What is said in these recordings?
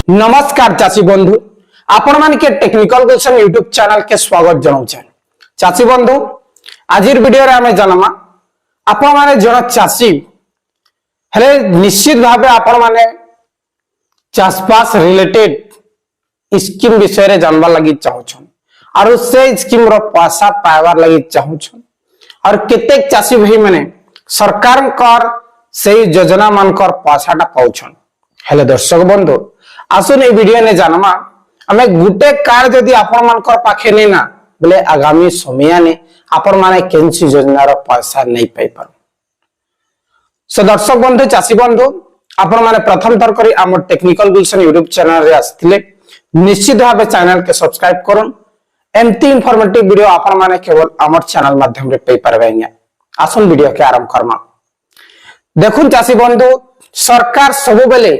नमस्कार चाषी बंधु आपण मान के टेक्निकल क्वेश्चन यूट्यूब चैनल के स्वागत जनाऊे। चाषी बंधु आज वीडियो रे आमे जानमा आपण माने जण चाषी हेले निश्चित भाबे आपण माने चाषबास रिलेटेड स्कीम विषय रे जानबा लागि चाहछन और से स्कीम रो पैसा पाइबार लागि चाहछन और केतेक चाषी भाई माने सरकार कर से योजना मान कर पैसाटा पाउछन। हेले दर्शक बंधु आसुन ए वीडियो ने जानमा हमें गुटे कार्ड जदि आपण मानकर पाखे नै ना बोले आगामी समय ने आपण माने केनसी योजना रो पैसा नै पाई पार। सो दर्शक बंधु चाषी बंधु आपण माने प्रथम थर करी हमर टेक्निकल गुलशन यूट्यूब चैनल रे आस्थिले निश्चित भाबे चैनल के सब्सक्राइब करन। एमती इंफॉर्मेटिव वीडियो आपण माने केवल हमर चैनल माध्यम रे पाई परबेंगे। आसुन वीडियो के आरंभ करमा। देखुन चाषी बंधु सरकार सब बेले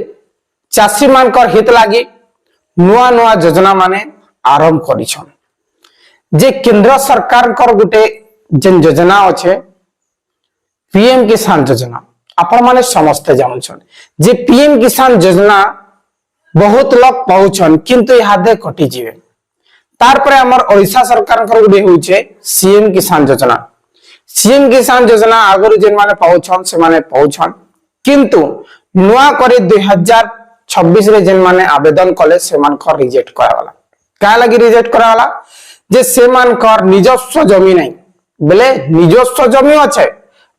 चाषी मानकर हित लागी नुआ नुआ योजना माने आरंभ करिछन। जे केंद्र सरकार कर गुटे जेन योजना अच्छे पीएम किसान योजना आपण माने समस्त जानछन जे पीएम किसान योजना बहुत लोग पाउछन किंतु यादे कटि जिवे। तार परे हमर ओडिशा सरकार कर गुटे होउछे सीएम किसान योजना। सीएम किसान योजना आगरु जेन माने पाउछन से माने पाउछन किंतु नुआ करे 2026 रे जेन माने आवेदन कले से मान कर रिजेक्ट करावाला। का लागि रिजेक्ट करावाला जे से मान कर निजस्व जमी नहीं बोले निजस्व जमी अच्छे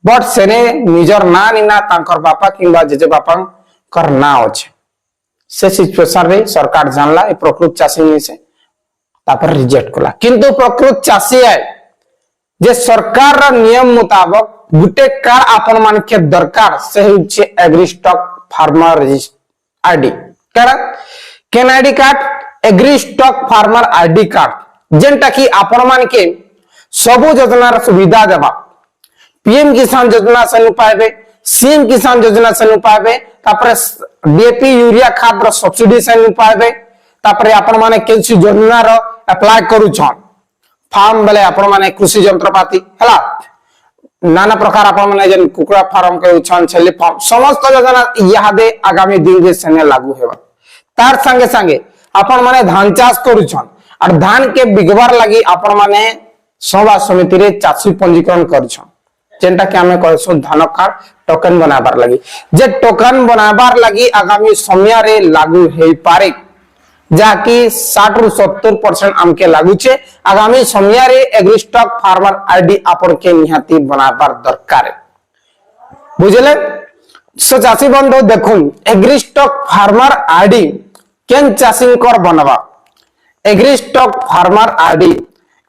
बट सेने निजर ना निना तांकर बापा किंबा जेजे बापा कर ना अच्छे से सिचुएशन रे सरकार जानला ए प्रकृत चाषी नहीं से तापर रिजेक्ट कला। किंतु प्रकृत चाषी है जे सरकार रा नियम मुताबिक गुटे कार आपण मान के दरकार से होचे agri stack farmer register ID card केन ID card agri stack farmer ID card जेंटा की आपण मान के सब योजना रा सुविधा देबा। पीएम किसान योजना से नु पाएबे सीएम किसान योजना से नु पाएबे तापर डीएपी यूरिया खाद रो सब्सिडी से नु पाएबे तापर आपण माने केनसी योजना रो अप्लाई करू छन फार्म बेले आपण माने कृषि यंत्रपाती हला नाना प्रकार आपण माने जन कुकुड़ा फार्म के छन छेली फार्म समस्त योजना यादे आगामी दिन रे सेने लागू हेबा। तार संगे संगे आपण माने धान चाष करू छन और धान के बिगवार लागि आपण माने सभा समिति रे चाषी पंजीकरण करू छन जेंटा के हमें कहसो धान कार्ड टोकन बनाबार लागि जे टोकन बनाबार लागि आगामी समय रे लागू हे पारे जाकि 60 रु 70% हमके लागू छे। आगामी समय रे एग्री स्टॉक फार्मर आईडी आपण के निहाती बनाबार दरकार है बुझले। सो चाषी बंधु देखुन एग्री स्टॉक फार्मर आईडी केन चाषी कर बनवा एग्री स्टॉक फार्मर आईडी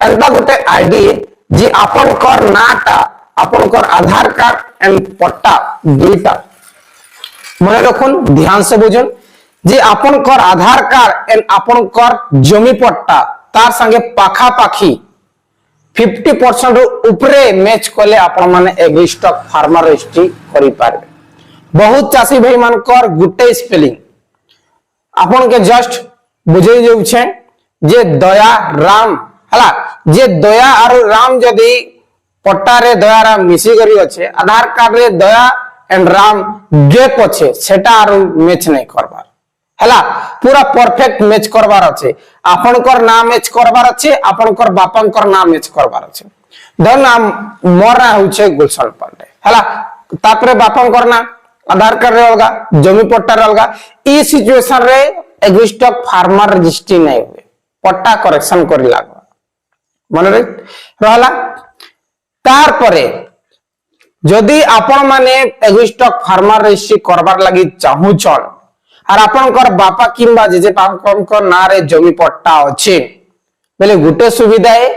एंता गुटे आईडी जे आपण कर नाटा आपण कर आधार कार्ड एंड पट्टा दुईटा मने रखुन ध्यान से बुझुन जे आपण कर आधार कार्ड एंड आपण कर जमी पट्टा तार संगे पाखा पाखी 50% ऊपरे मैच कले आपण माने एग्री स्टॉक फार्मर रजिस्ट्री करि पारबे। बहुत चाषी भाई मान कर गुटे स्पेलिंग आपण के जस्ट बुझे जेउ छे जे दया राम हला जे दया और राम जदी पट्टा रे दया राम मिसी करी अच्छे आधार कार्ड रे दया एंड राम गैप अच्छे सेटा और मैच नहीं करबार हला पूरा परफेक्ट मैच करबार अच्छे आपण कर नाम मैच करबार अच्छे आपण कर बापा कर नाम मैच करबार अच्छे धन नाम मोर ना होचे गुलशन पांडे हला तापरे बापा कर ना आधार कार्ड रे अलगा जमी पट्टा रे अलगा ई सिचुएशन रे एग्री स्टॉक फार्मर रजिस्ट्री नहीं हुए पट्टा करेक्शन करी लागबा मन रे रहला। तार परे जदि आपण माने एग्री स्टॉक फार्मर रजिस्ट्री करबार लागि चाहू छन और आपनकर बापा किंबा जेजे पापकर ना रे जमी पट्टा अच्छे बेले गुटे सुविधा है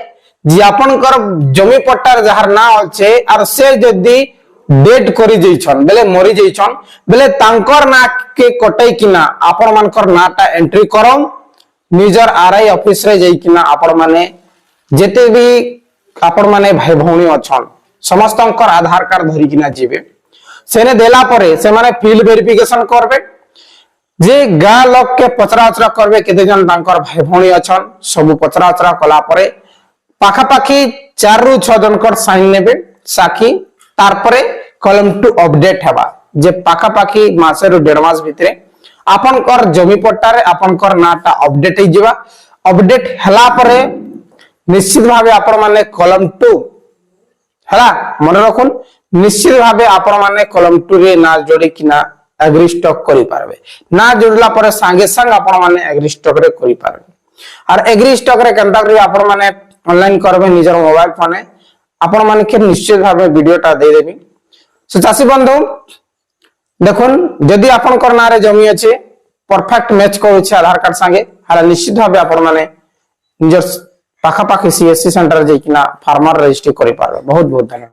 जे आपनकर जमी पट्टा जहार ना अच्छे और से जदि डेट करी जइछन बेले मरी जइछन बेले तांकर ना के कटै किना आपण मानकर नाटा एंट्री करम निजर आरआई ऑफिस रे जइ किना आपण माने जेते भी आपण माने भाई भौणी अछन समस्तंकर आधार कार्ड धरि किना जीवे सेने देला परे से माने फील्ड वेरिफिकेशन करबे जे गाँ लोक के पचरा उचरा करबे केते जन तांकर भाई भौणी अछन सब पचरा उचरा कला परे पाखा पाखी 4 रु 6 जनकर साइन नेबे साखी तार परे कॉलम टू अपडेट हेबा जे पाखा पाखी मासे रु 1.5 मास भितरे आपनकर जमी पट्टारे आपनकर नाटा अपडेट हो जिबा अपडेट हला परे निश्चित भावे आपण माने कॉलम 2 हला मन रखुन निश्चित भावे आपण माने कॉलम 2 रे ना जोड़ी किना एग्री स्टॉक करि पारबे ना जोड़ला परे संगे संग आपण माने एग्री स्टॉक रे करि पारबे और एग्री स्टॉक रे केनता करी आपण माने ऑनलाइन करबे निजर मोबाइल फोन आपण माने के निश्चित भावे वीडियोटा दे देबी सो चासी बंधु देखुन जदि आपनकर नारे जमी अछि परफेक्ट मैच करूछि आधार कार्ड संगे हाला निश्चित भावे आपण माने निजर पाखा पाखी सीएससी सेंटर जेकिना फार्मर रजिस्ट्री करि पारबे बहुत बहुत धन्यवाद।